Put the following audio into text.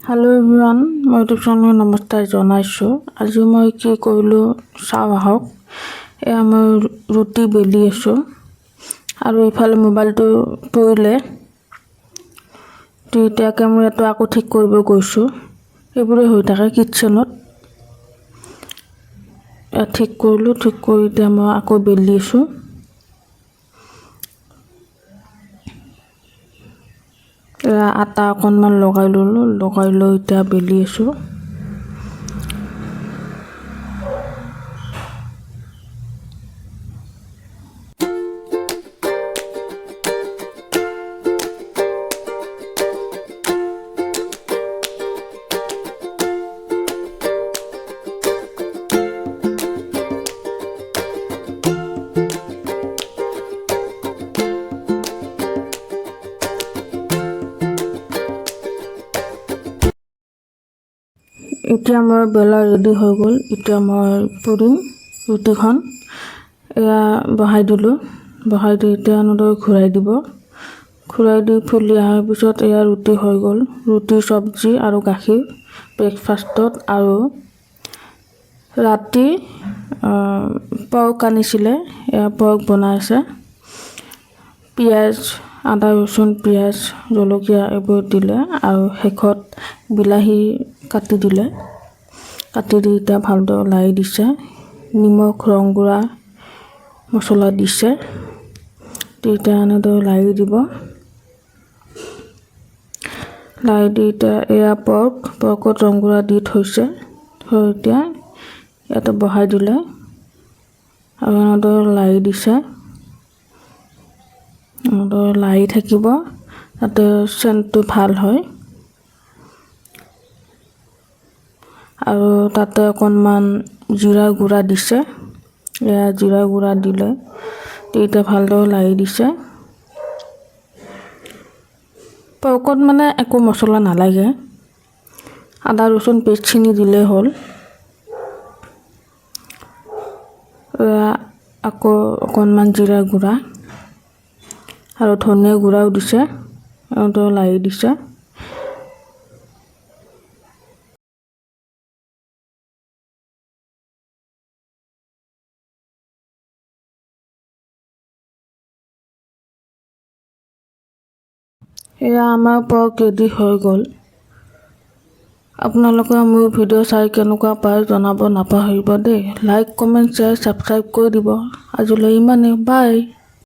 Hello' everyone, মই YouTube চেনেলত নমস্কাৰ জনাইছোঁ। আজি মই কি কৰিলোঁ চাওঁ আহক। এয়া মই ৰুটি বেলি আছোঁ আৰু ইফালে মোবাইলটো পৰিলে এতিয়া কেমেৰাটো আকৌ ঠিক কৰিব গৈছোঁ। এইবোৰে হৈ থাকে কিটচেনত। ঠিক কৰিলোঁ, ঠিক কৰি এতিয়া মই আকৌ বেলি আছোঁ। আটা অকণমান লগাই ল'লোঁ, লগাই লৈ এতিয়া বেলি আছোঁ। এতিয়া মই বেলা ৰেডি হৈ গ'ল। এতিয়া মই পুৰিম ৰুটিখন। এয়া বহাই দিলোঁ, বহাই দি এতিয়া এনেদৰে ঘূৰাই দিব। ঘূৰাই দি ফুলি অহাৰ পিছত এয়া ৰুটি হৈ গ'ল। ৰুটি চব্জি আৰু গাখীৰ ব্ৰেকফাষ্টত। আৰু ৰাতি পৰ্ক আনিছিলে, এয়া পৰ্ক বনাইছে। পিঁয়াজ, আদা ৰচুন, পিঁয়াজ, জলকীয়া এইবোৰ দিলে আৰু শেষত বিলাহী কাটি দিলে। কাটি দি এতিয়া ভালদৰে লাৰি দিছে। নিমখ, ৰং গুড়া, মছলা দিছে। এতিয়া এনেদৰে লাৰি দিব। লাৰি দি এতিয়া এয়া পৰ্কত ৰং গুড়া দি থৈছে। থৈ এতিয়া ইয়াতে বহাই দিলে আৰু এনেদৰে লাৰি দিছে। এনেদৰে লাৰি থাকিব যাতে চেণ্টটো ভাল হয়। আৰু তাতে অকণমান জিৰা গুড়া দিছে। এয়া জিৰা গুড়া দিলে এতিয়া ভালদৰে লাৰি দিছে। পৰ্কত মানে একো মছলা নালাগে, আদা ৰচুন পেষ্টখিনি দিলেই হ'ল। আকৌ অকণমান জিৰা গুড়া আৰু ধনিয়া গুড়াও দিছে। এনেদৰে লাৰি দিছে। এয়া আমাৰ পৰ্ক ৰেডি হৈ গ'ল। আপোনালোকে মোৰ ভিডিঅ' চাই কেনেকুৱা পায় জনাব নাপাহৰিব দেই। লাইক, কমেণ্ট, শ্বেয়াৰ, ছাবস্ক্ৰাইব কৰি দিব। আজিলৈ ইমানেই, বাই।